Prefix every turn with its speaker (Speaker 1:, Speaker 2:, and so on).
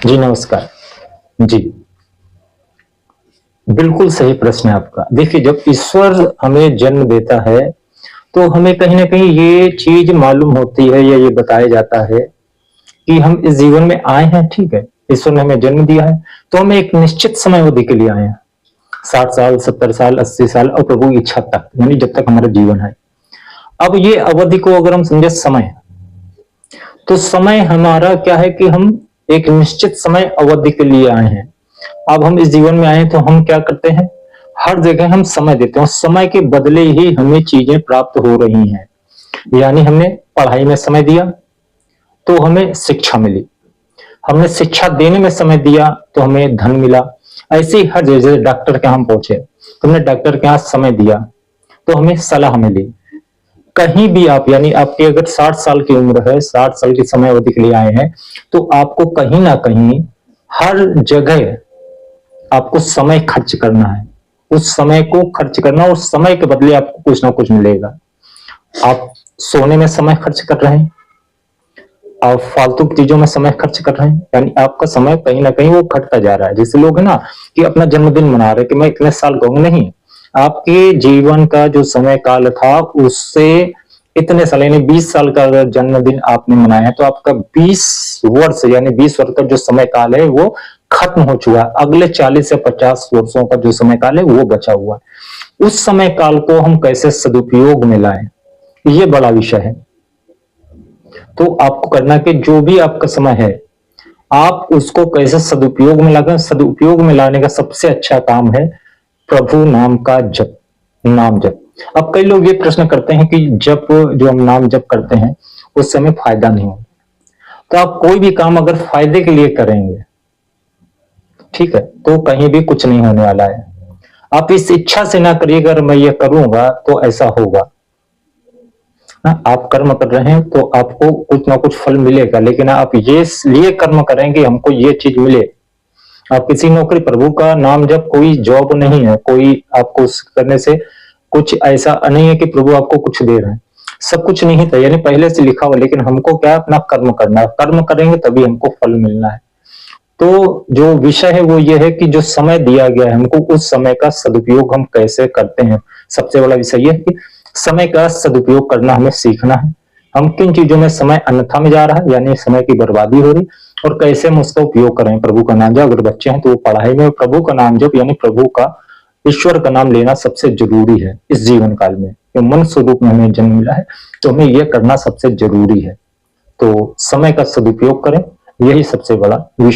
Speaker 1: जी नमस्कार। जी, बिल्कुल सही प्रश्न है आपका। देखिए, जब ईश्वर हमें जन्म देता है, तो हमें कहीं न कहीं ये चीज़ मालूम होती है या ये बताया जाता है कि हम इस जीवन में आए हैं, ठीक है? ईश्वर ने हमें जन्म दिया है, तो हम एक निश्चित समय अवधि के लिए आए हैं। 60 साल, 70 साल, 80 साल और प्रभु की इच्छा तक, यानी जब तक हमारा जीवन है। अब ये अवधि को अगर हम समझे समय, तो समय हमारा क्या है कि हम एक निश्चित समय अवधि के लिए आए हैं। अब हम इस जीवन में आए हैं तो हम क्या करते हैं, हर जगह हम समय देते हैं, समय के बदले ही हमें चीजें प्राप्त हो रही हैं। यानी हमने पढ़ाई में समय दिया तो हमें शिक्षा मिली, हमने शिक्षा देने में समय दिया तो हमें धन मिला। ऐसे ही हर जगह, जैसे डॉक्टर के यहाँ हम पहुंचे, तुमने डॉक्टर के यहाँ समय दिया तो हमें सलाह मिली। कहीं भी आप, यानी आपकी अगर 60 साल की उम्र है, 60 साल की समय अवधि के लिए आए हैं, तो आपको कहीं ना कहीं हर जगह आपको समय खर्च करना है। उस समय को खर्च करना, उस समय के बदले आपको कुछ ना कुछ मिलेगा। आप सोने में समय खर्च कर रहे हैं, आप फालतू की चीजों में समय खर्च कर रहे हैं, यानी आपका समय कहीं ना कहीं वो घटता जा रहा है। जैसे लोग है ना कि अपना जन्मदिन मना रहे कि मैं इतने साल का हूं, नहीं, आपके जीवन का जो समय काल था उससे इतने साल, यानी 20 साल का अगर जन्मदिन आपने मनाया है तो आपका 20 वर्ष, यानी 20 वर्ष का जो समय काल है वो खत्म हो चुका है। अगले 40 से 50 वर्षों का जो समय काल है वो बचा हुआ है। उस समय काल को हम कैसे सदुपयोग में लाएं, ये बड़ा विषय है। तो आपको करना कि जो भी आपका समय है, आप उसको कैसे सदुपयोग में लाएं। सदुपयोग में लाने का सबसे अच्छा काम है प्रभु नाम का जप, नाम जप। अब कई लोग ये प्रश्न करते हैं कि जप, जो हम नाम जप करते हैं उससे हमें फायदा नहीं होगा। तो आप कोई भी काम अगर फायदे के लिए करेंगे, ठीक है, तो कहीं भी कुछ नहीं होने वाला है। आप इस इच्छा से ना करिए अगर मैं ये करूंगा तो ऐसा होगा। आप कर्म कर रहे हैं तो आपको कुछ ना कुछ फल मिलेगा, लेकिन आप ये लिए कर्म करेंगे हमको ये चीज मिले। आप किसी नौकरी, प्रभु का नाम जब कोई जॉब नहीं है, कोई आपको उस करने से कुछ ऐसा नहीं है कि प्रभु आपको कुछ दे रहे हैं। सब कुछ नहीं था, यानी पहले से लिखा हुआ, लेकिन हमको क्या अपना कर्म करना है। कर्म करेंगे तभी हमको फल मिलना है। तो जो विषय है वो ये है कि जो समय दिया गया है हमको, उस समय का सदुपयोग हम कैसे करते हैं। सबसे बड़ा विषय ये है कि समय का सदुपयोग करना हमें सीखना है। हम किन चीजों में समय अन्यथा में जा रहा है, यानी समय की बर्बादी हो रही, और कैसे हम उसका उपयोग करें। प्रभु का नाम जप, अगर बच्चे हैं तो वो पढ़ाई में प्रभु का नाम जप, यानी प्रभु का, ईश्वर का नाम लेना सबसे जरूरी है इस जीवन काल में। मनुष्य रूप में हमें जन्म मिला है तो हमें यह करना सबसे जरूरी है। तो समय का सदुपयोग करें, यही सबसे बड़ा विषय